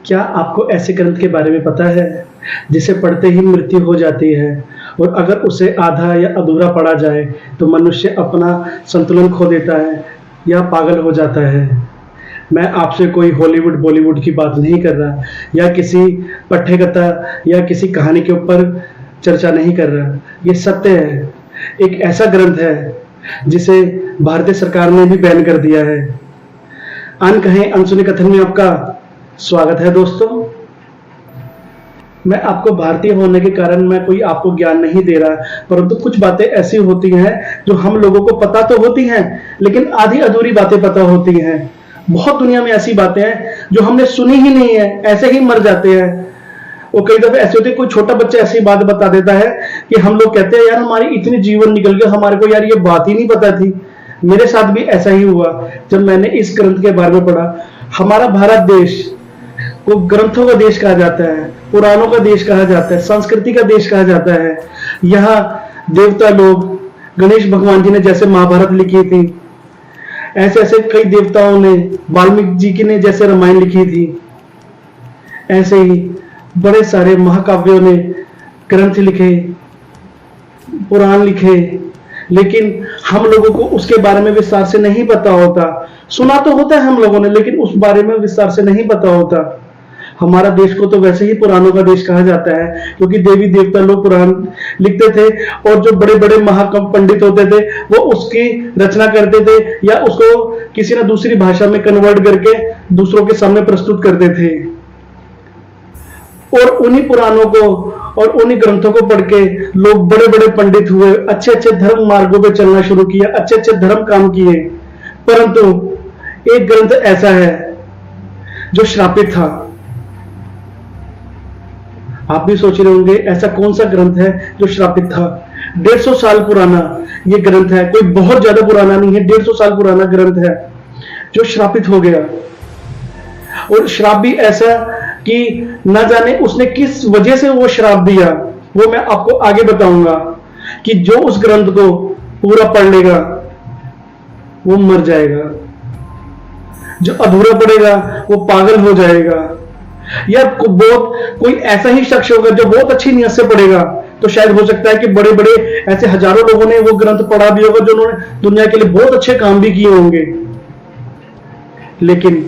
क्या आपको ऐसे ग्रंथ के बारे में पता है जिसे पढ़ते ही मृत्यु हो जाती है और अगर उसे आधा या अधूरा पढ़ा जाए तो मनुष्य अपना संतुलन खो देता है या पागल हो जाता है। मैं आपसे कोई हॉलीवुड बॉलीवुड की बात नहीं कर रहा या किसी पठ्यकथा या किसी कहानी के ऊपर चर्चा नहीं कर रहा। ये सत्य है, एक ऐसा ग्रंथ है जिसे भारतीय सरकार ने भी बैन कर दिया है। अन कहें अनसुने कथन में आपका स्वागत है दोस्तों। मैं आपको भारतीय होने के कारण मैं कोई आपको ज्ञान नहीं दे रहा, परंतु कुछ बातें ऐसी होती हैं जो हम लोगों को पता तो होती हैं लेकिन आधी अधूरी बातें पता होती हैं। बहुत दुनिया में ऐसी बातें हैं जो हमने सुनी ही नहीं है, ऐसे ही मर जाते हैं। और कई दफे ऐसे होते हैं, कोई छोटा बच्चा ऐसी बात बता देता है कि हम लोग कहते हैं यार हमारी इतनी जीवन निकल गया, हमारे को यार ये बात ही नहीं पता थी। मेरे साथ भी ऐसा ही हुआ जब मैंने इस ग्रंथ के बारे में पढ़ा। हमारा भारत देश को ग्रंथों का देश कहा जाता है, पुराणों का देश कहा जाता है, संस्कृति का देश कहा जाता है। यहाँ देवता लोग, गणेश भगवान जी ने जैसे महाभारत लिखी थी, ऐसे ऐसे कई देवताओं ने, वाल्मीकि जी की ने जैसे रामायण लिखी थी, ऐसे ही बड़े सारे महाकाव्यों ने ग्रंथ लिखे, पुराण लिखे, लेकिन हम लोगों को उसके बारे में विस्तार से नहीं पता होता। सुना तो होता है हम लोगों ने, लेकिन उस बारे में विस्तार से नहीं पता होता। हमारा देश को तो वैसे ही पुराणों का देश कहा जाता है क्योंकि देवी देवता लोग पुराण लिखते थे और जो बड़े बड़े महाकवि पंडित होते थे वो उसकी रचना करते थे या उसको किसी न दूसरी भाषा में कन्वर्ट करके दूसरों के सामने प्रस्तुत करते थे। और उन्हीं पुराणों को और उन्हीं ग्रंथों को पढ़ के लोग बड़े बड़े पंडित हुए, अच्छे अच्छे धर्म मार्गों पे चलना शुरू किया, अच्छे अच्छे धर्म काम किए। परंतु एक ग्रंथ ऐसा है जो श्रापित था। आप भी सोच रहे होंगे ऐसा कौन सा ग्रंथ है जो श्रापित था। 150 साल पुराना ये ग्रंथ है, कोई बहुत ज्यादा पुराना नहीं है, 150 साल पुराना ग्रंथ है जो श्रापित हो गया। और श्राप भी ऐसा कि न जाने उसने किस वजह से वो श्राप दिया, वो मैं आपको आगे बताऊंगा। कि जो उस ग्रंथ को पूरा पढ़ लेगा वो मर जाएगा, जो अधूरा पढ़ेगा वो पागल हो जाएगा, या कोई ऐसा ही शख्स होगा जो बहुत अच्छी नियत से पढ़ेगा। तो शायद हो सकता है कि बड़े बड़े ऐसे हजारों लोगों ने वो ग्रंथ पढ़ा भी होगा जो उन्होंने दुनिया के लिए बहुत अच्छे काम भी किए होंगे। लेकिन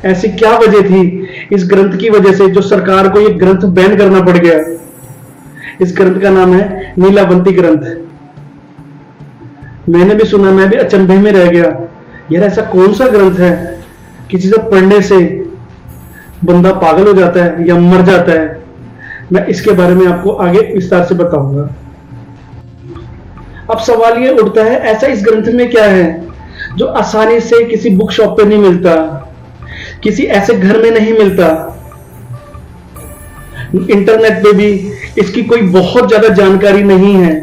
ऐसी क्या वजह थी इस ग्रंथ की वजह से जो सरकार को ये ग्रंथ बैन करना पड़ गया। इस ग्रंथ का नाम है नीलावंती ग्रंथ। मैंने भी सुना, मैं भी अचंभे में रह गया, यार ऐसा कौन सा ग्रंथ है कि जिसे पढ़ने से बंदा पागल हो जाता है या मर जाता है। मैं इसके बारे में आपको आगे विस्तार से बताऊंगा। अब सवाल ये उठता है, ऐसा इस ग्रंथ में क्या है जो आसानी से किसी बुक शॉप पे नहीं मिलता, किसी ऐसे घर में नहीं मिलता। इंटरनेट पे भी इसकी कोई बहुत ज्यादा जानकारी नहीं है।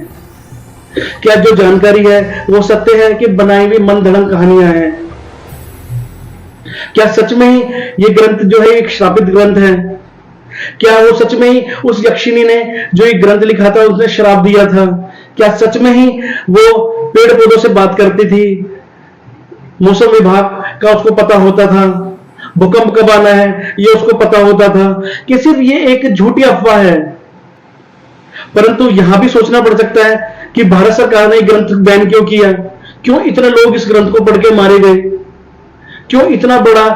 क्या जो जानकारी है वो सत्य है कि बनाई हुई मन धड़म कहानियां हैं? क्या सच में ही ये ग्रंथ जो है एक श्रापित ग्रंथ है? क्या वो सच में ही उस यक्षिणी ने जो ये ग्रंथ लिखा था उसने श्राप दिया था? क्या सच में ही वो पेड़ पौधों से बात करती थी? मौसम विभाग का उसको पता होता था? भूकंप कब आना है ये उसको पता होता था? कि सिर्फ ये एक झूठी अफवाह है? परंतु यहां भी सोचना पड़ सकता है कि भारत सरकार ने ग्रंथ बैन क्यों किया? क्यों इतने लोग इस ग्रंथ को पढ़ के मारे गए? क्यों इतना बड़ा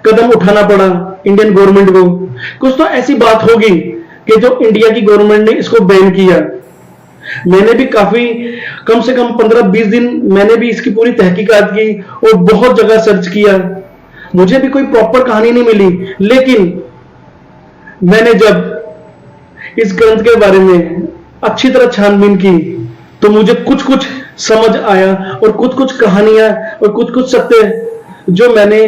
कदम उठाना पड़ा इंडियन गवर्नमेंट को? कुछ तो ऐसी बात होगी कि जो इंडिया की गवर्नमेंट ने इसको बैन किया। मैंने भी काफी कम से कम 15-20 दिन मैंने भी इसकी पूरी तहकीकात की और बहुत जगह सर्च किया। मुझे भी कोई प्रॉपर कहानी नहीं मिली, लेकिन मैंने जब इस ग्रंथ के बारे में अच्छी तरह छानबीन की तो मुझे कुछ कुछ समझ आया और कुछ कुछ कहानियां और कुछ कुछ सत्य जो मैंने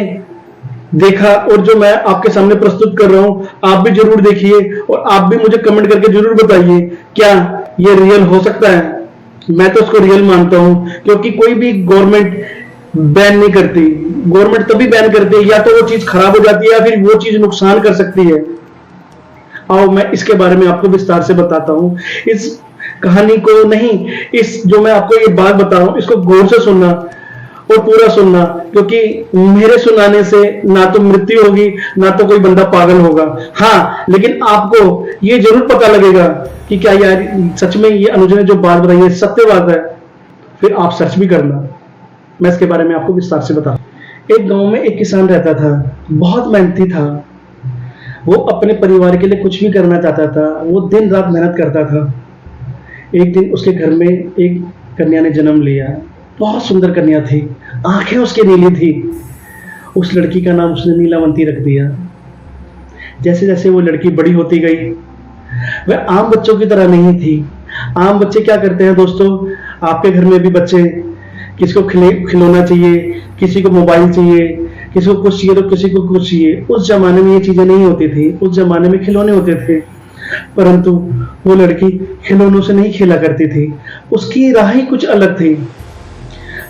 देखा और जो मैं आपके सामने प्रस्तुत कर रहा हूं। आप भी जरूर देखिए और आप भी मुझे कमेंट करके जरूर बताइए क्या ये रियल हो सकता है। मैं तो उसको रियल मानता हूं क्योंकि कोई भी गवर्नमेंट बैन नहीं करती। गवर्नमेंट तभी बैन करती है या तो वो चीज खराब हो जाती है या फिर वो चीज नुकसान कर सकती है। आओ मैं इसके बारे में आपको विस्तार से बताता हूं। इस कहानी को नहीं, इस जो मैं आपको ये बात बता रहा हूं इसको गौर से सुनना और पूरा सुनना, क्योंकि मेरे सुनाने से ना तो मृत्यु होगी ना तो कोई बंदा पागल होगा। हाँ, लेकिन आपको ये जरूर पता लगेगा कि क्या यार सच में ये अनुज ने जो बात बताई है सत्य बात है। फिर आप सर्च भी करना, मैं इसके बारे में आपको विस्तार से बता। एक गांव में एक किसान रहता था, बहुत मेहनती था। वो अपने परिवार के लिए कुछ भी करना चाहता था, वो दिन रात मेहनत करता था। एक दिन उसके घर में एक कन्या ने जन्म लिया। बहुत सुंदर कन्या थी, आंखें उसकी नीली थी। उस लड़की का नाम उसने नीलावंती रख दिया। जैसे जैसे वो लड़की बड़ी होती गई, वह आम बच्चों की तरह नहीं थी। आम बच्चे क्या करते हैं दोस्तों, आपके घर में भी बच्चे, किसी को खिलौना चाहिए, किसी को मोबाइल चाहिए, किसी को कुछ चाहिए तो किसी को कुछ चाहिए। उस जमाने में ये चीजें नहीं होती थी, उस जमाने में खिलौने होते थे। परंतु वो लड़की खिलौनों से नहीं खेला करती थी, उसकी राह ही कुछ अलग थी।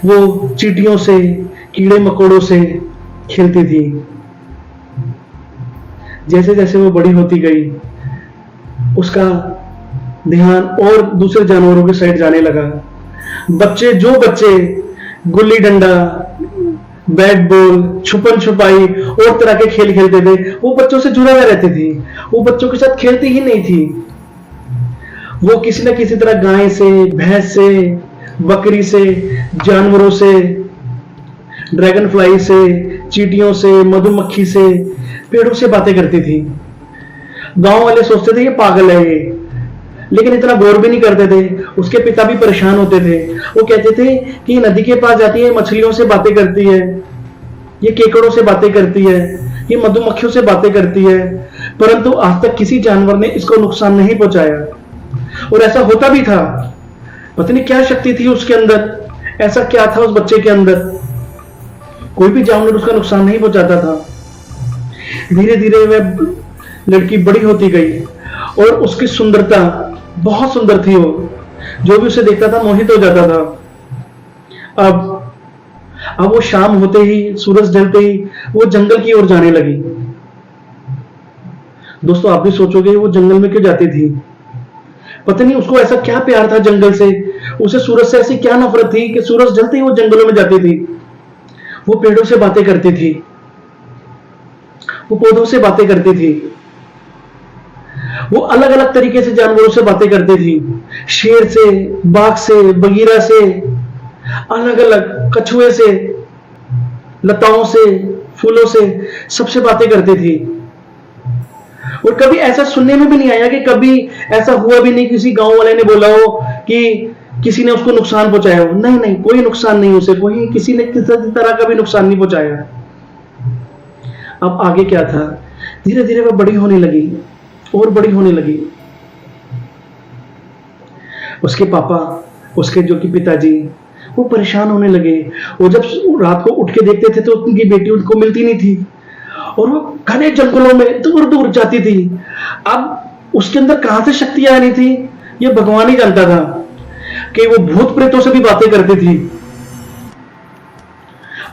वो चींटियों से, कीड़े मकोड़ों से खेलती थी। जैसे जैसे वो बड़ी होती गई, उसका ध्यान और दूसरे जानवरों की साइड जाने लगा। जो बच्चे गुल्ली डंडा, बैट बॉल, छुपन छुपाई और तरह के खेल खेलते थे, वो बच्चों से जुड़ा हुआ रहती थी, वो बच्चों के साथ खेलती ही नहीं थी। वो किसी न किसी तरह गाय से, भैंस से, बकरी से, जानवरों से, ड्रैगन फ्लाई से, चींटियों से, मधुमक्खी से, पेड़ों से बातें करती थी। गांव वाले सोचते थे ये पागल है ये, लेकिन इतना गौर भी नहीं करते थे। उसके पिता भी परेशान होते थे। वो कहते थे कि नदी के पास जाती है, मछलियों से बातें करती है, ये केकड़ों से बातें करती है, ये मधुमक्खियों से बातें करती है, परंतु आज तक किसी जानवर ने इसको नुकसान नहीं पहुंचाया। और ऐसा होता भी था। पता नहीं क्या शक्ति थी उसके अंदर, ऐसा क्या था उस बच्चे के अंदर, कोई भी जानवर उसका नुकसान नहीं पहुंचाता था। धीरे धीरे वह लड़की बड़ी होती गई और उसकी सुंदरता बहुत सुंदर थी। वो जो भी उसे देखता था मोहित हो जाता था। अब वो शाम होते ही, सूरज ढलते ही वो जंगल की ओर जाने लगी। दोस्तों आप भी सोचोगे वो जंगल में क्यों जाती थी। पता नहीं उसको ऐसा क्या प्यार था जंगल से, उसे सूरज से ऐसी क्या नफरत थी कि सूरज ढलते ही वो जंगलों में जाती थी। वो पेड़ों से बातें करती थी, वो पौधों से बातें करती थी, वो अलग अलग तरीके से जानवरों से बातें करती थी। शेर से, बाघ से, बगीरा से, अलग अलग कछुए से, लताओं से, फूलों से, सबसे बातें करती थी। और कभी ऐसा सुनने में भी नहीं आया कि कभी ऐसा हुआ भी नहीं किसी गांव वाले ने बोला हो कि किसी ने उसको नुकसान पहुंचाया हो। नहीं नहीं, कोई नुकसान नहीं, उसे कोई किसी ने किसी तरह का भी नुकसान नहीं पहुंचाया। अब आगे क्या था, धीरे धीरे वह बड़ी होने लगी और बड़ी होने लगी। उसके पापा, उसके जो कि पिताजी, वो परेशान होने लगे। वो जब रात को उठ के देखते थे तो उनकी बेटी उनको मिलती नहीं थी और वो घने जंगलों में दूर दूर जाती थी। अब उसके अंदर कहां से शक्तियां आनी थी ये भगवान ही जानता था। कि वो भूत प्रेतों से भी बातें करती थी,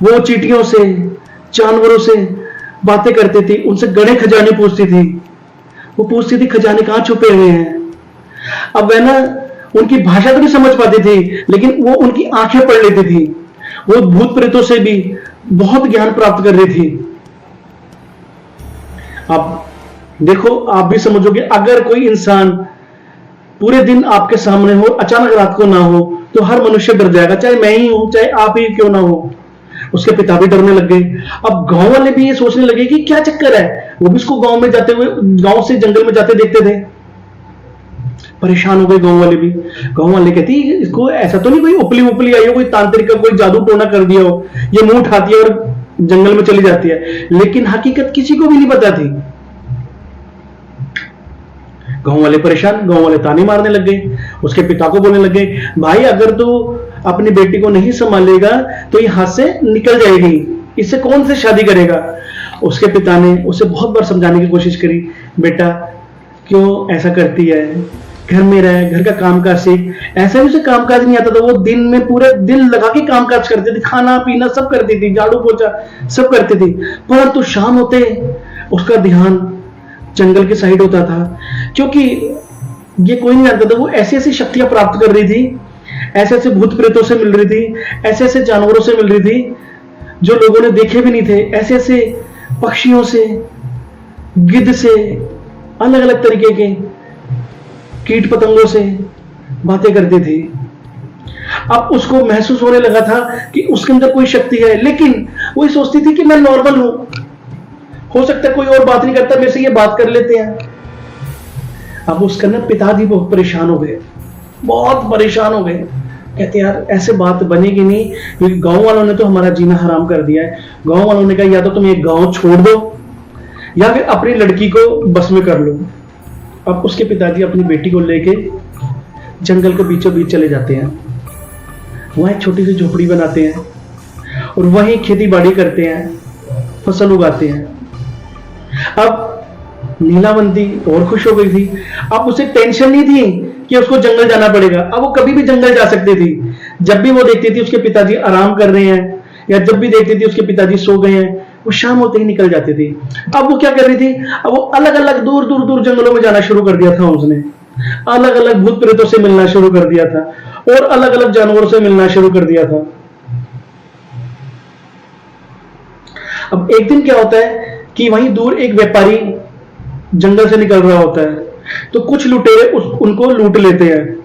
वो चींटियों से, जानवरों से बातें करती थी, उनसे गड़े खजाने पूछती थी। वो पूछती थी खजाने कहां छुपे हुए हैं। अब वह ना उनकी भाषा तो नहीं समझ पाती थी, लेकिन वो उनकी आंखें पढ़ लेती थी। वो भूत प्रेतों से भी बहुत ज्ञान प्राप्त कर रही थी। अब देखो, आप भी समझोगे, अगर कोई इंसान पूरे दिन आपके सामने हो, अचानक रात को ना हो, तो हर मनुष्य डर जाएगा, चाहे मैं ही हूं, चाहे आप ही क्यों ना हो। उसके पिता भी डरने लग गए। अब गांव वाले भी ये सोचने लगे कि क्या चक्कर है, वो भी इसको गांव में जाते हुए, गांव से जंगल में जाते देखते थे। परेशान हो गए गांव वाले भी। गांव वाले कहते इसको ऐसा तो नहीं कोई उपली उपली आई हो, कोई तांत्रिक का कोई जादू टोना कर दिया हो, ये मुंह उठाती है और जंगल में चली जाती है। लेकिन हकीकत किसी को भी नहीं पता थी। गांव वाले परेशान, गांव वाले ताने मारने लग गए। उसके पिता को बोलने लगे, भाई अगर तू अपनी बेटी को नहीं संभालेगा तो ये हाथ से निकल जाएगी, इससे कौन से शादी करेगा। उसके पिता ने उसे बहुत बार समझाने की कोशिश करी, बेटा क्यों ऐसा करती है, घर में रह, घर का कामकाज सीख। ऐसा भी उसे कामकाज नहीं आता था। वो दिन में पूरे दिन लगा के कामकाज करती थी, खाना पीना सब करती थी, झाड़ू पोछा सब करती थी। परंतु शाम होते उसका ध्यान जंगल के साइड होता था, क्योंकि ये कोई नहीं जानता था वो ऐसी ऐसी शक्तियां प्राप्त कर रही थी ऐसे ऐसे भूत प्रेतों से मिल रही थी, ऐसे ऐसे जानवरों से मिल रही थी जो लोगों ने देखे भी नहीं थे, ऐसे ऐसे पक्षियों से, गिद्ध से, अलग अलग तरीके के कीट पतंगों से बातें करती थी। अब उसको महसूस होने लगा था कि उसके अंदर कोई शक्ति है, लेकिन वो ये सोचती थी कि मैं नॉर्मल हूं, हो सकता है कोई और बात नहीं करता, मेरे से ये बात कर लेते हैं। अब उसका ना पिताजी बहुत परेशान हो गए, बहुत परेशान हो गए। कहते यार ऐसे बात बनेगी नहीं, क्योंकि गांव वालों ने तो हमारा जीना हराम कर दिया है। गांव वालों ने कहा या तो तुम ये गांव छोड़ दो या फिर अपनी लड़की को बस में कर लो। अब उसके पिताजी अपनी बेटी को लेके जंगल के बीचों बीच चले जाते हैं, वहां एक छोटी सी झोपड़ी बनाते हैं और वहीं खेती बाड़ी करते हैं, फसल उगाते हैं। अब नीलावंती और खुश हो गई थी। अब उसे टेंशन नहीं थी कि उसको जंगल जाना पड़ेगा, अब वो कभी भी जंगल जा सकती थी। जब भी वो देखती थी उसके पिताजी आराम कर रहे हैं या जब भी देखती थी उसके पिताजी सो गए हैं, वो शाम होते ही निकल जाती थी। अब वो क्या कर रही थी, अब वो अलग अलग दूर दूर दूर जंगलों में जाना शुरू कर दिया था। उसने अलग अलग भूत प्रेतों से मिलना शुरू कर दिया था और अलग अलग जानवरों से मिलना शुरू कर दिया था। अब एक दिन क्या होता है कि वहीं दूर एक व्यापारी जंगल से निकल रहा होता है, तो कुछ लुटेरे उनको लूट लेते हैं।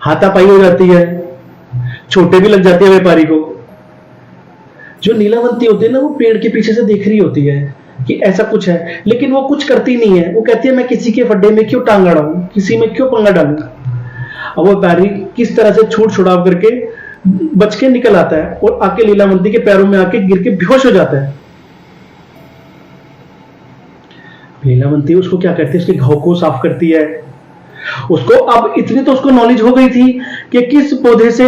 हाथापाई हो जाती है, छोटे भी लग जाते हैं व्यापारी को। जो नीलावंती होती है ना, वो पेड़ के पीछे से देख रही होती है कि ऐसा कुछ है, लेकिन वो कुछ करती नहीं है। वो कहती है मैं किसी के फड्डे में क्यों टांग अड़ाऊं, किसी में क्यों पंगा डालूं। अब वो व्यापारी किस तरह से छूट छुड़ाव करके बच के निकल आता है और आके लीलावंती के पैरों में आके गिर के बेहोश हो जाता है। लीलावंती उसको क्या करती है, उसके घाव को साफ करती है। उसको अब इतनी तो उसको नॉलेज हो गई थी कि किस पौधे से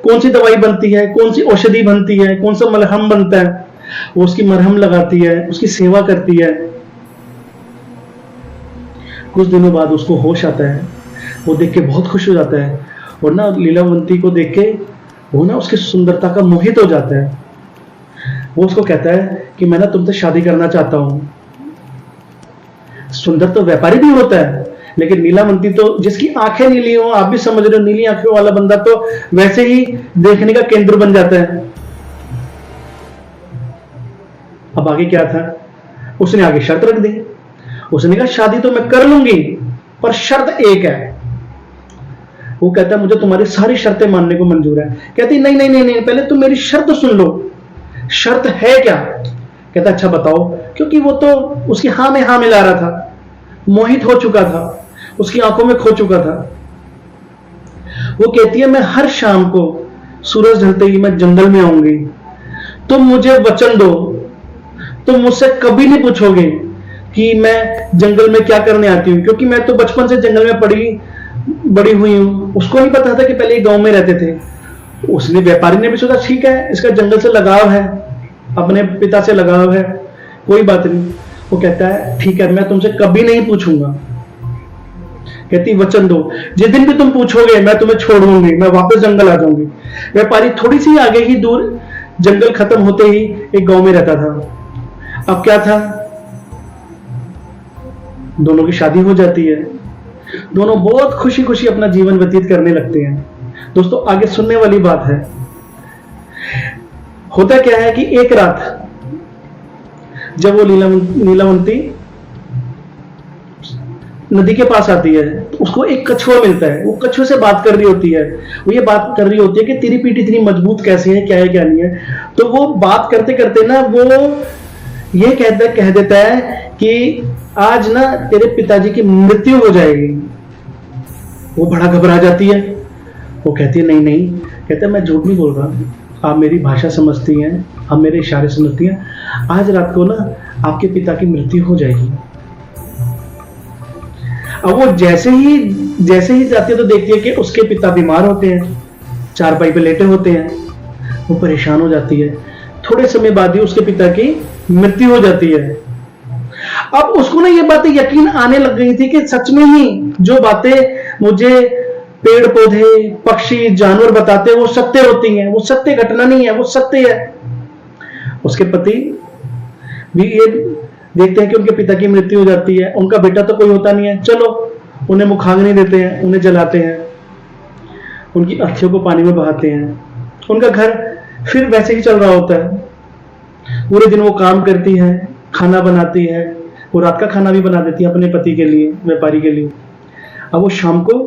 कौन सी दवाई बनती है, कौन सी औषधि बनती है, कौन सा मलहम बनता है। वो उसकी मरहम लगाती है, उसकी सेवा करती है। कुछ दिनों बाद उसको होश आता है, वो देख के बहुत खुश हो जाता है और ना लीलावंती को देख के वो ना उसकी सुंदरता का मोहित हो जाता है। वो उसको कहता है कि मैं ना तुमसे शादी करना चाहता हूं। सुंदर तो व्यापारी भी होता है, लेकिन नीलावंती तो जिसकी आंखें नीली हो, आप भी समझ रहे हो, नीली आंखों वाला बंदा तो वैसे ही देखने का केंद्र बन जाता है। अब आगे क्या था, उसने आगे शर्त रख दी। उसने कहा शादी तो मैं कर लूंगी, पर शर्त एक है। वो कहता है मुझे तुम्हारी सारी शर्तें मानने को मंजूर है। कहती नहीं नहीं नहीं नहीं, पहले तुम मेरी शर्त सुन लो। शर्त है क्या? कहता अच्छा बताओ, क्योंकि वो तो उसकी हाँ में हाँ मिला रहा था, मोहित हो चुका था, उसकी आंखों में खो चुका था। वो कहती है मैं हर शाम को सूरज ढलते ही मैं जंगल में आऊंगी, तुम मुझे वचन दो, तुम मुझसे कभी नहीं पूछोगे कि मैं जंगल में क्या करने आती हूँ, क्योंकि मैं तो बचपन से जंगल में बड़ी हुई हूँ। उसको नहीं पता था कि पहले गांव में रहते थे। उसने व्यापारी ने भी सोचा ठीक है, इसका जंगल से लगाव है, अपने पिता से लगाव है, कोई बात नहीं। वो कहता है ठीक है, मैं तुमसे कभी नहीं पूछूंगा। कहती वचन दो, जिस दिन भी तुम पूछोगे मैं तुम्हें छोड़ दूंगी, मैं वापस जंगल आ जाऊंगी। व्यापारी थोड़ी सी आगे ही दूर जंगल खत्म होते ही एक गांव में रहता था। अब क्या था, दोनों की शादी हो जाती है, दोनों बहुत खुशी खुशी अपना जीवन व्यतीत करने लगते हैं। दोस्तों आगे सुनने वाली बात है। होता क्या है कि एक रात जब वो नीलावंती नदी के पास आती है, तो उसको एक कछुआ मिलता है। वो कछुए से बात कर रही होती है। वो ये बात कर रही होती है कि तेरी पीठ इतनी मजबूत कैसे है, क्या है क्या नहीं है। तो वो बात करते करते ना वो ये कह देता है कि आज ना तेरे पिताजी की मृत्यु हो जाएगी। वो बड़ा घबरा जाती है। वो कहती है नहीं नहीं, कहते मैं झूठ नहीं बोल रहा, आप मेरी भाषा समझती हैं, आप मेरे इशारे समझती हैं, आज रात को ना आपके पिता की मृत्यु हो जाएगी। अब वो जैसे ही जाती है तो देखती है कि उसके पिता बीमार होते हैं, चारपाई पे लेटे होते हैं। वो परेशान हो जाती है। थोड़े समय बाद ही उसके पिता की मृत्यु हो जाती है। अब उसको ना ये बातें यकीन आने लग गई थी कि सच में ही जो बातें मुझे पेड़ पौधे पक्षी जानवर बताते हैं वो सत्य होती हैं, वो सत्य घटना नहीं है, वो सत्य है। उसके पति भी ये देखते हैं कि उनके पिता की मृत्यु हो जाती है, उनका बेटा तो कोई होता नहीं है, चलो उन्हें मुखाग्नि देते हैं, उन्हें जलाते हैं। उनकी अस्थियों को पानी में बहाते हैं। उनका घर फिर वैसे ही चल रहा होता है। पूरे दिन वो काम करती है, खाना बनाती है, वो रात का खाना भी बना देती है अपने पति के लिए, व्यापारी के लिए। अब वो शाम को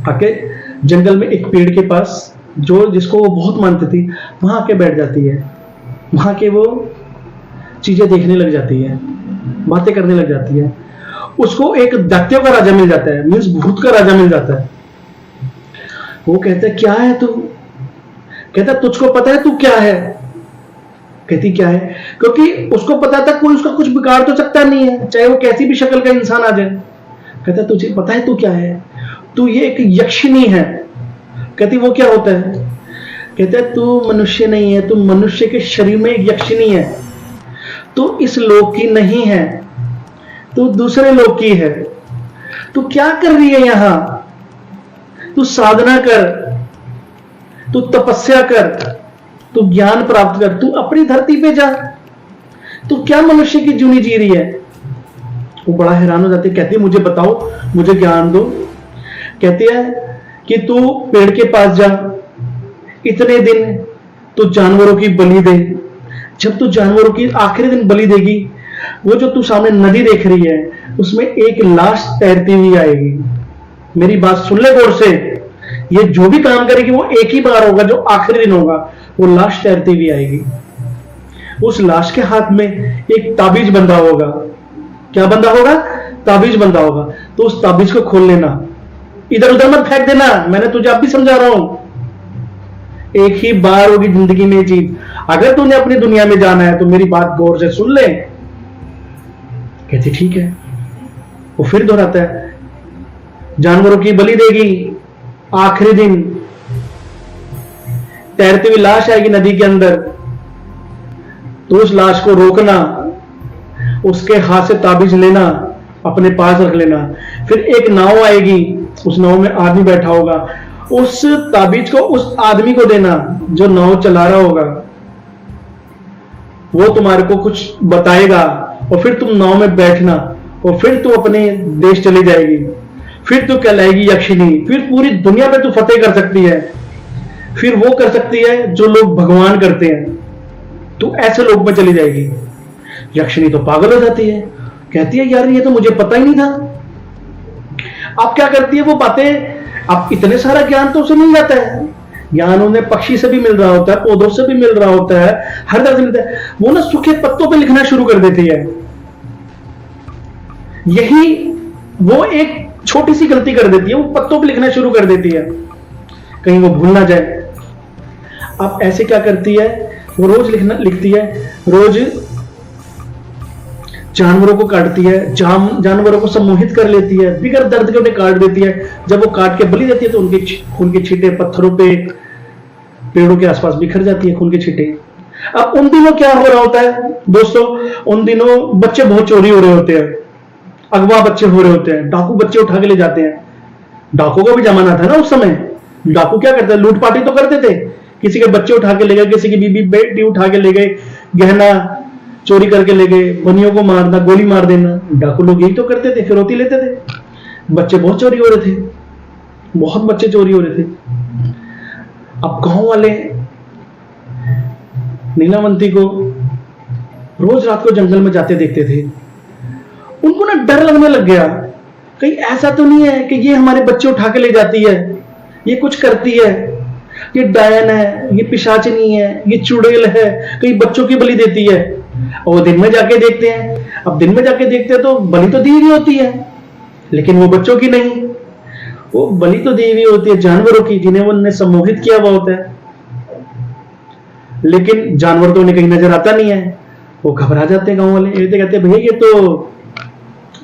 आके जंगल में एक पेड़ के पास, जो जिसको वो बहुत मानती थी, वहां आके बैठ जाती है। वहां के वो चीजें देखने लग जाती है, बातें करने लग जाती है। उसको एक दैत्यों का राजा मिल जाता है, मीन्स भूत का राजा मिल जाता है। वो कहता है क्या है तू? कहता तुझको पता है तू क्या है? कहती क्या है? क्योंकि उसको पता था कोई उसका कुछ बिगाड़ तो सकता नहीं है, चाहे वो कैसी भी शक्ल का इंसान आ जाए। कहता तुझे पता है तू क्या है? तू ये एक यक्षिणी है। कहती वो क्या होता है? कहता है तू मनुष्य नहीं है, तू मनुष्य के शरीर में एक यक्षिणी है। तू इस लोक की नहीं है, तू दूसरे लोक की है। तू क्या कर रही है यहां? तू साधना कर, तू तपस्या कर, तू ज्ञान प्राप्त कर, तू अपनी धरती पे जा। तू क्या मनुष्य की जूनी जी रही है? वो बड़ा हैरान हो जाती है। कहती है मुझे बताओ, मुझे ज्ञान दो। कहती है कि तू पेड़ के पास जा, इतने दिन तू जानवरों की बलि दे। जब तू जानवरों की आखिरी दिन बलि देगी, वो जो तू सामने नदी देख रही है, उसमें एक लाश तैरती हुई आएगी। मेरी बात सुन ले गौर से, ये जो भी काम करेगी वो एक ही बार होगा, जो आखिरी दिन होगा। वो लाश तैरती हुई आएगी। उस लाश के हाथ में एक ताबीज बंधा होगा। क्या बंधा होगा? ताबीज बंधा होगा। तो उस ताबीज को खोल लेना, इधर उधर मत फेंक देना। मैंने तुझे अब भी समझा रहा हूं, एक ही बार होगी जिंदगी में चीज। अगर तूने अपनी दुनिया में जाना है तो मेरी बात गौर से सुन ले। कहती ठीक है। वो फिर दोहराता है, जानवरों की बलि देगी, आखिरी दिन तैरती हुई लाश आएगी नदी के अंदर, तो उस लाश को रोकना, उसके हाथ से ताबीज लेना, अपने पास रख लेना। फिर एक नाव आएगी, उस नाव में आदमी बैठा होगा, उस ताबीज को उस आदमी को देना जो नाव चला रहा होगा। वो तुम्हारे को कुछ बताएगा और फिर तुम नाव में बैठना और फिर तू अपने देश चली जाएगी। फिर तू कहलाएगी यक्षिणी। फिर पूरी दुनिया पे तू फतेह कर सकती है। फिर वो कर सकती है जो लोग भगवान करते हैं। तू ऐसे लोग में चली जाएगी। यक्षिणी तो पागल हो जाती है, कहती है यार ये तो मुझे पता ही नहीं था। अब क्या करती है वो बातें, अब इतने सारा ज्ञान तो उसे मिल जाता है। ज्ञान उन्हें पक्षी से भी मिल रहा होता है, पौधों से भी मिल रहा होता है, हर तरह से मिलता है। वो ना सूखे पत्तों पे लिखना शुरू कर देती है। यही वो एक छोटी सी गलती कर देती है, वो पत्तों पे लिखना शुरू कर देती है, कहीं वो भूल ना जाए। अब ऐसे क्या करती है, वो रोज लिखती है, रोज जानवरों को काटती है, जानवरों को सम्मोहित कर लेती है, बिगर दर्द के उन्हें काट देती है। जब वो काट के बलि देती है तो उनके खून के छींटे पत्थरों पे, पेड़ों के आसपास बिखर जाती है खून के छींटे। अब उन दिनों क्या हो रहा होता है दोस्तों, उन दिनों बच्चे बहुत चोरी हो रहे होते हैं, अगवा बच्चे हो रहे होते हैं, डाकू बच्चे उठा के ले जाते हैं। डाकू का भी जमाना था ना उस समय। डाकू क्या करते, लूटपाटी तो करते थे। किसी के बच्चे उठा के ले गए, किसी की बीबी बेटी उठा के ले गए, गहना चोरी करके ले गए, बनियों को मारना, गोली मार देना। डाकू लोग यही तो करते थे, फिरौती लेते थे। बच्चे बहुत चोरी हो रहे थे, बहुत बच्चे चोरी हो रहे थे। अब गांव वाले नीलावंती को रोज रात को जंगल में जाते देखते थे। उनको ना डर लगने लग गया, कहीं ऐसा तो नहीं है कि ये हमारे बच्चे उठा के ले जाती है, ये कुछ करती है, ये डायन है, ये पिशाचिनी है, ये चुड़ैल है, कहीं बच्चों की बलि देती है। और दिन में जाके देखते हैं। अब दिन में जाके देखते हैं तो बलि तो दी हुई होती है, लेकिन वो बच्चों की नहीं, वो बलि तो दी हुई होती है जानवरों की, जिन्हें उन्होंने सम्मोहित किया हुआ होता है। लेकिन जानवर तो उन्हें कहीं नजर आता नहीं है। वो घबरा जाते हैं गांव वाले, ये कहते हैं भैया ये तो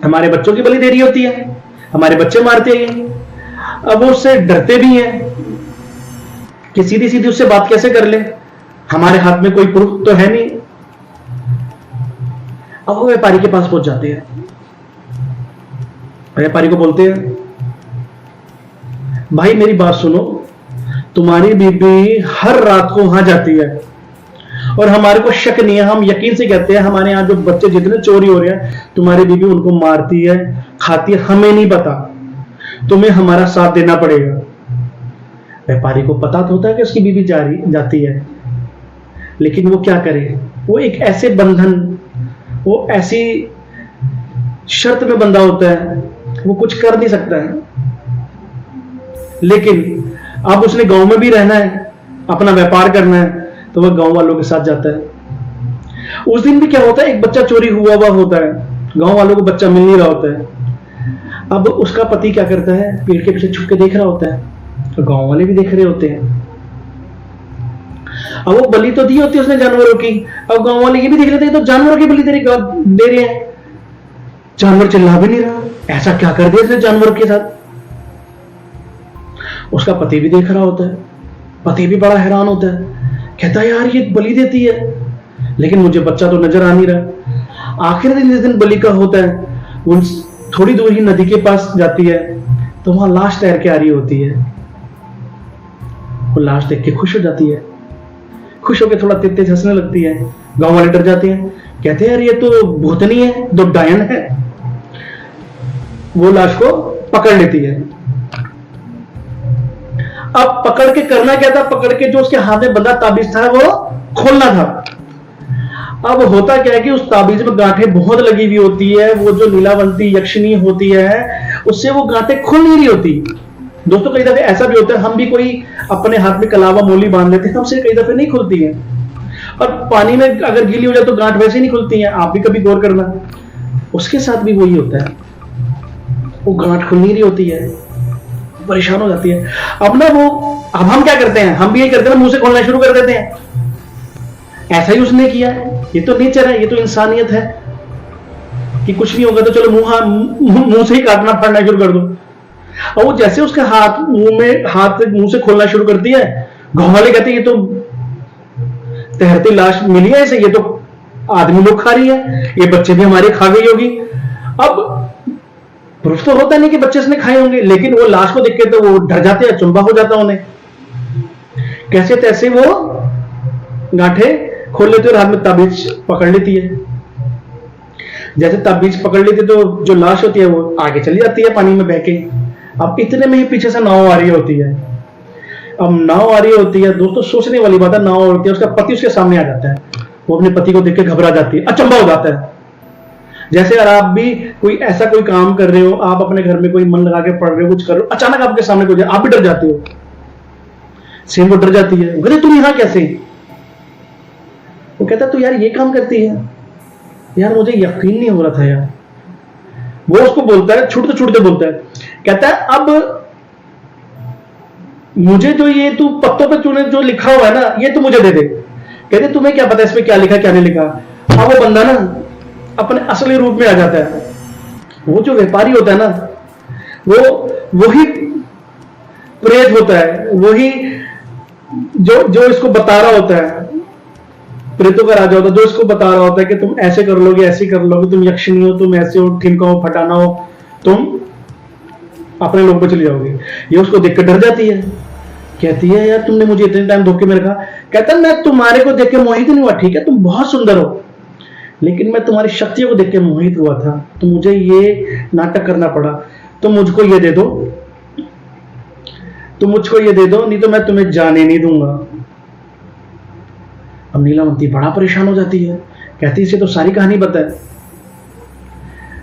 हमारे बच्चों की बलि दे रही होती है, हमारे बच्चे मारते हैं। अब वो उससे डरते भी हैं कि सीधी सीधी उससे बात कैसे कर ले, हमारे हाथ में कोई प्रूफ तो है नहीं। अब वो व्यापारी के पास पहुंच जाते हैं। व्यापारी को बोलते हैं भाई मेरी बात सुनो, तुम्हारी बीबी हर रात को वहां जाती है और हमारे को शक नहीं है, हम यकीन से कहते हैं हमारे यहाँ जो बच्चे जितने चोरी हो रहे हैं तुम्हारी बीबी उनको मारती है, खाती है, हमें नहीं पता, तुम्हें हमारा साथ देना पड़ेगा। व्यापारी को पता तो होता है कि उसकी बीवी जाती है, लेकिन वो क्या करे, वो एक ऐसे बंधन, वो ऐसी शर्त में बंधा होता है, वो कुछ कर नहीं सकता है। लेकिन अब उसने गांव में भी रहना है, अपना व्यापार करना है, तो वह गांव वालों के साथ जाता है। उस दिन भी क्या होता है, एक बच्चा चोरी हुआ होता है, गांव वालों को बच्चा मिल नहीं रहा होता है। अब उसका पति क्या करता है, पेड़ के पीछे छुप के देख रहा होता है, तो गांव वाले भी देख रहे होते हैं। अब वो बलि तो दी होती है उसने जानवरों की, अब गांव वाले ये भी देख लेते हैं तो जानवरों की बलि दे रहे हैं। जानवर चिल्ला भी नहीं रहा, ऐसा क्या कर दिया इसने जानवर के साथ। उसका पति भी देख रहा होता है, पति भी बड़ा हैरान होता है, कहता है यार ये बलि देती है, लेकिन मुझे बच्चा तो नजर आ नहीं रहा। आखिर दिन, जिस दिन बलि का होता है, वो थोड़ी दूर ही नदी के पास जाती है, तो वहां लाश तैर के आ रही होती है। वो लाश देख के खुश हो जाती है, खुश होकर थोड़ा तेज तेज हंसने लगती है। गांव वाले डर जाते हैं, कहते हैं यार ये तो भूतनी है, दो डायन है। वो लाश को पकड़ लेती है। अब पकड़ के करना क्या था, पकड़ के जो उसके हाथ में बंधा ताबीज था वो खोलना था। अब होता क्या है कि उस ताबीज में गांठें बहुत लगी हुई होती है, वो जो नीलावंती यक्षिणी होती है उससे वो गांठें खुल नहीं रही होती। दोस्तों कई दफे ऐसा भी होता है, हम भी कोई अपने हाथ में कलावा मोली बांध लेते हैं, हमसे कई दफे नहीं खुलती है, और पानी में अगर गीली हो जाए तो गांठ वैसे नहीं खुलती है। आप भी कभी गौर करना, उसके साथ भी वही होता है, वो गांठ खुल नहीं रही होती है, परेशान हो जाती है। अब हम क्या करते हैं, हम भी यही करते हैं, मुंह से खोलना शुरू कर देते हैं। ऐसा ही उसने किया है, ये तो नेचर है, ये तो इंसानियत है कि कुछ नहीं होगा तो चलो मुंह से ही काटना फाड़ना शुरू कर दो। और वो जैसे उसका हाथ मुंह से खोलना शुरू करती है, गांव वाले कहते हैं ये तो तैरती लाश मिली है इसे, ये तो आदमी लोग खा रही है, ये बच्चे भी हमारे खा गई होगी। अब प्रूफ तो होता नहीं कि बच्चे इसने खाए होंगे, लेकिन वो लाश को देख के तो वो डर जाते हैं, चुंबा हो जाता उन्हें। कैसे तैसे वो गांठें खोल लेती है और हाथ में ताबीज पकड़ लेती है। जैसे ताबीज पकड़ लेती है तो जो लाश होती है वो आगे चली जाती है पानी में बह के। अब इतने में ही पीछे से नाव आ रही होती है। अब नाव आ रही होती है, दोस्तों सोचने वाली बात है, नाव होती है, उसका पति उसके सामने आ जाता है। वो अपने पति को देख के घबरा जाती है, अचंभा हो जाता है। जैसे अगर आप भी कोई काम कर रहे हो, आप अपने घर में कोई मन लगा के पढ़ रहे हो, कुछ कर रहे हो, अचानक आपके सामने कोई, आप भी डर जाते हो, सेम वो डर जाती है। कहते तुम यहां कैसे? वो कहता तू यार ये काम करती है, यार मुझे यकीन नहीं हो रहा था यार। वो उसको बोलता है, छूटते छूटते बोलता है, कहता है अब मुझे जो ये तू पत्तों पे तूने जो लिखा हुआ है ना, ये तू मुझे दे दे। कहते तुम्हें क्या पता इसमें क्या लिखा क्या नहीं लिखा। अब वो बंदा ना अपने असली रूप में आ जाता है। वो जो व्यापारी होता है ना, वो वही प्रेत होता है, वही जो इसको बता रहा होता है, प्रेतों का राजा होता है, जो इसको बता रहा होता है कि तुम ऐसे कर लोगे, ऐसे कर लोगे, तुम यक्षिणी हो, तुम ऐसे हो, ठिमका हो, फटाना हो, तुम अपने लोग पे चले जाओगे। ये उसको देखकर डर जाती है, कहती है यार तुमने मुझे इतने टाइम धोखे में रखा। कहता है मैं तुम्हारे को देख के मोहित नहीं हुआ, ठीक है तुम बहुत सुंदर हो, लेकिन मैं तुम्हारी शक्तियों को देख के मोहित हुआ था, तो मुझे ये नाटक करना पड़ा। तुम मुझको ये दे दो, तुम मुझको ये दे दो, नहीं तो मैं तुम्हें जाने नहीं दूंगा। अब नीलावंती बड़ा परेशान हो जाती है, कहती इसे तो सारी कहानी पता है।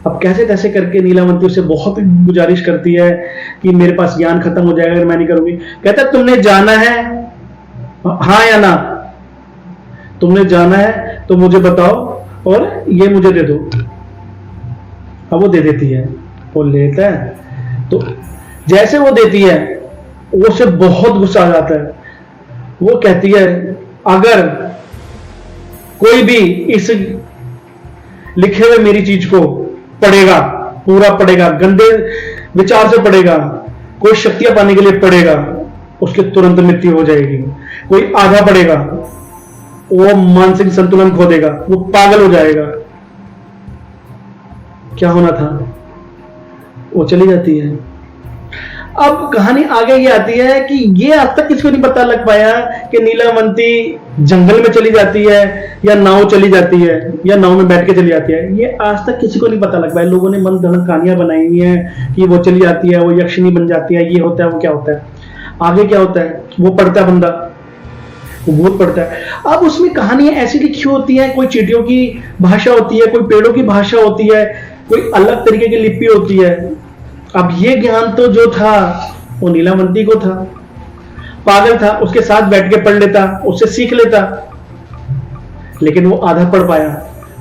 अब कैसे तैसे करके नीलावंती उसे बहुत गुजारिश करती है कि मेरे पास ज्ञान खत्म हो जाएगा अगर मैं नहीं करूंगी। कहता है तुमने जाना है, हाँ या ना? तुमने जाना है तो मुझे बताओ और ये मुझे दे दो। अब वो दे देती है, वो लेता है, तो जैसे वो देती है वो उसे बहुत गुस्सा आ जाता है। वो कहती है अगर कोई भी इस लिखे हुए मेरी चीज को पढ़ेगा, पूरा पढ़ेगा, गंदे विचार से पढ़ेगा, कोई शक्तियां पाने के लिए पढ़ेगा, उसकी तुरंत मृत्यु हो जाएगी। कोई आधा पढ़ेगा, वो मानसिक संतुलन खो देगा, वो पागल हो जाएगा। क्या होना था, वो चली जाती है। अब कहानी आगे ये आती है कि ये आज तक किसी को नहीं पता लग पाया कि नीलावंती जंगल में चली जाती है या नाव चली जाती है या नाव में बैठ के चली जाती है। ये आज तक किसी को नहीं पता लग पाया। लोगों ने मन गढ़ंत कहानियां बनाई हुई हैं कि वो चली जाती है, वो यक्षिणी बन जाती है, ये होता है, वो क्या होता है। आगे क्या होता है, वो पढ़ता है बंदा, वो बहुत पढ़ता है। अब उसमें कहानियां ऐसी लिखी होती हैं, कोई चींटियों की भाषा होती है, कोई पेड़ों की भाषा होती है, कोई अलग तरीके की लिपि होती है। अब ये ज्ञान तो जो था वो नीलावंती को था, पागल था, उसके साथ बैठ के पढ़ लेता, उससे सीख लेता, लेकिन वो आधा पढ़ पाया,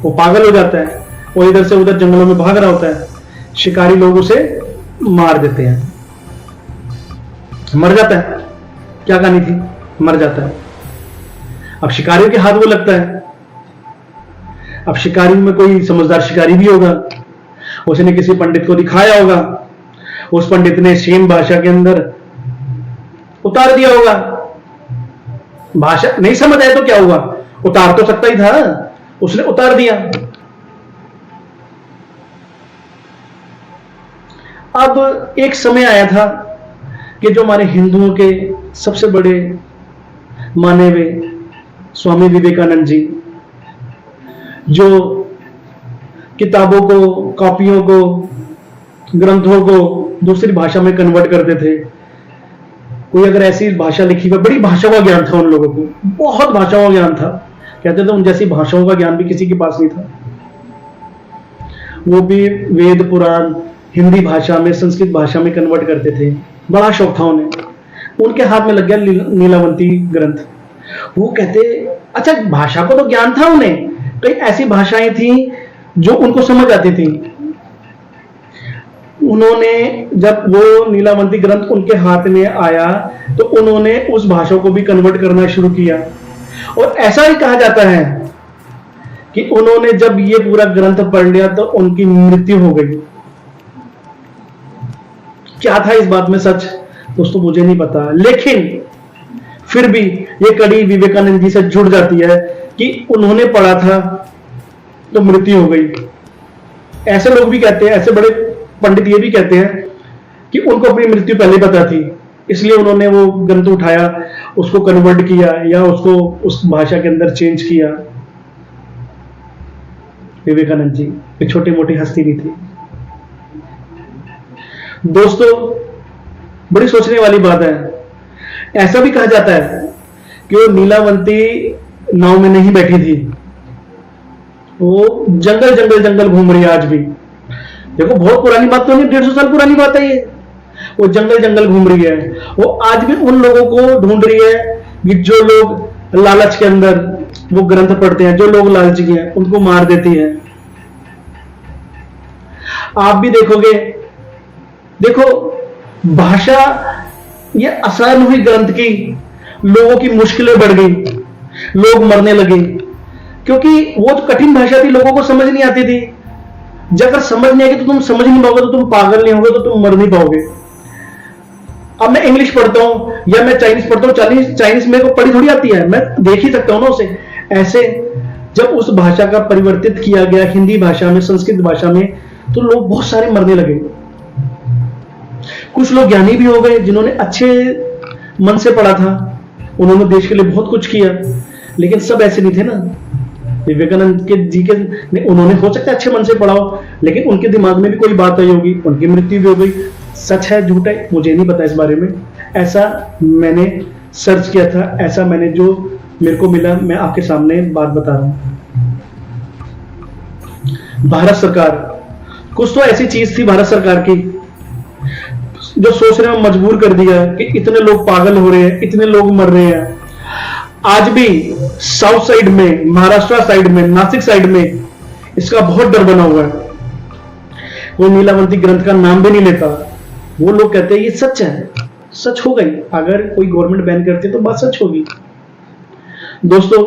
वो पागल हो जाता है, वो इधर से उधर जंगलों में भाग रहा होता है, शिकारी लोग उसे मार देते हैं, मर जाता है। क्या कहानी थी, मर जाता है। अब शिकारियों के हाथ वो लगता है। अब शिकारियों में कोई समझदार शिकारी भी होगा, उसने किसी पंडित को दिखाया होगा, उस पंडित ने सेम भाषा के अंदर उतार दिया होगा। भाषा नहीं समझ आए तो क्या हुआ, उतार तो सकता ही था, उसने उतार दिया। अब एक समय आया था कि जो हमारे हिंदुओं के सबसे बड़े माने हुए स्वामी विवेकानंद जी, जो किताबों को, कॉपियों को, ग्रंथों को दूसरी भाषा में कन्वर्ट करते थे। कोई अगर ऐसी भाषा लिखी हुई, बड़ी भाषाओं का ज्ञान था उन लोगों को, बहुत भाषाओं का ज्ञान था, कहते थे उन जैसी भाषाओं का ज्ञान भी किसी के पास नहीं था। वो भी वेद पुराण हिंदी भाषा में, संस्कृत भाषा में कन्वर्ट करते थे, बड़ा शौक था उन्हें। उनके हाथ में लग गया नीलावंती ग्रंथ। वो कहते, अच्छा भाषा को तो ज्ञान था उन्हें, कई ऐसी भाषाएं थी जो उनको समझ आती थी। उन्होंने जब वो नीलावंती ग्रंथ उनके हाथ में आया तो उन्होंने उस भाषा को भी कन्वर्ट करना शुरू किया। और ऐसा ही कहा जाता है कि उन्होंने जब ये पूरा ग्रंथ पढ़ लिया तो उनकी मृत्यु हो गई। क्या था इस बात में सच दोस्तों मुझे नहीं पता, लेकिन फिर भी ये कड़ी विवेकानंद जी से जुड़ जाती है कि उन्होंने पढ़ा था तो मृत्यु हो गई। ऐसे लोग भी कहते हैं, ऐसे बड़े पंडित ये भी कहते हैं कि उनको अपनी मृत्यु पहले पता थी, इसलिए उन्होंने वो ग्रंथ उठाया, उसको कन्वर्ट किया या उसको उस भाषा के अंदर चेंज किया। विवेकानंद जी एक छोटी मोटी हस्ती नहीं थी दोस्तों। बड़ी सोचने वाली बात है। ऐसा भी कहा जाता है कि वो नीलावंती नाव में नहीं बैठी थी, वो जंगल जंगल जंगल घूम रही है आज भी। देखो बहुत पुरानी बात तो नहीं, 150 साल पुरानी बात है ये। वो जंगल जंगल घूम रही है, वो आज भी उन लोगों को ढूंढ रही है कि जो लोग लालच के अंदर वो ग्रंथ पढ़ते हैं, जो लोग लालची हैं उनको मार देती है। आप भी देखोगे, देखो भाषा ये आसान हुई ग्रंथ की, लोगों की मुश्किलें बढ़ गई, लोग मरने लगे, क्योंकि वो जो कठिन भाषा थी लोगों को समझ नहीं आती थी। जब अगर समझ नहीं आएगी तो तुम समझ नहीं पाओगे, तो तुम पागल नहीं होगे, तो तुम मर नहीं पाओगे। अब मैं इंग्लिश पढ़ता हूं या मैं चाइनीज पढ़ता हूं, चाइनीज मेरे को पढ़ी थोड़ी आती है, मैं देख ही सकता हूं ना उसे। ऐसे जब उस भाषा का परिवर्तित किया गया हिंदी भाषा में, संस्कृत भाषा में, तो लोग बहुत सारे मरने लगे। कुछ लोग ज्ञानी भी हो गए जिन्होंने अच्छे मन से पढ़ा था, उन्होंने देश के लिए बहुत कुछ किया, लेकिन सब ऐसे नहीं थे ना। विवेकानंद के जी के उन्होंने हो सकता है अच्छे मन से पढ़ा हो, लेकिन उनके दिमाग में भी कोई बात आई होगी, उनकी मृत्यु भी हो गई। सच है झूठ है मुझे नहीं पता इस बारे में, ऐसा मैंने सर्च किया था, ऐसा मैंने जो मेरे को मिला मैं आपके सामने बात बता रहा हूं। भारत सरकार, कुछ तो ऐसी चीज थी भारत सरकार की जो सोचने में मजबूर कर दिया कि इतने लोग पागल हो रहे हैं, इतने लोग मर रहे हैं। आज भी साउथ साइड में, महाराष्ट्र साइड में, नासिक साइड में इसका बहुत डर बना हुआ है। वो नीलावंती ग्रंथ का नाम भी नहीं लेता। वो लोग कहते हैं ये सच है, सच हो गई, अगर कोई गवर्नमेंट बैन करती तो बात सच होगी। दोस्तों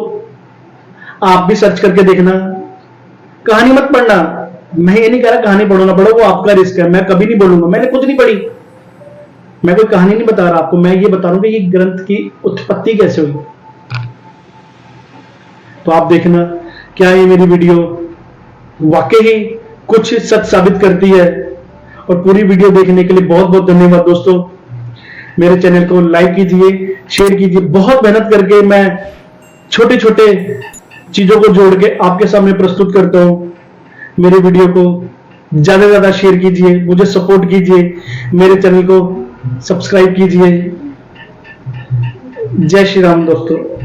आप भी सर्च करके देखना, कहानी मत पढ़ना। मैं ये नहीं कह रहा कहानी पढ़ो ना पढ़ो, वो आपका रिस्क है, मैं कभी नहीं बोलूंगा, मैंने खुद नहीं पढ़ी, मैं कोई कहानी नहीं बता रहा आपको, मैं ये बता रहा हूं कि ये ग्रंथ की उत्पत्ति कैसे हुई। तो आप देखना क्या ये मेरी वीडियो वाकई ही कुछ सच साबित करती है। और पूरी वीडियो देखने के लिए बहुत बहुत धन्यवाद दोस्तों। मेरे चैनल को लाइक कीजिए, शेयर कीजिए। बहुत मेहनत करके मैं छोटे छोटे चीजों को जोड़ के आपके सामने प्रस्तुत करता हूं। मेरे वीडियो को ज्यादा से ज्यादा शेयर कीजिए, मुझे सपोर्ट कीजिए, मेरे चैनल को सब्सक्राइब कीजिए। जय श्री राम दोस्तों।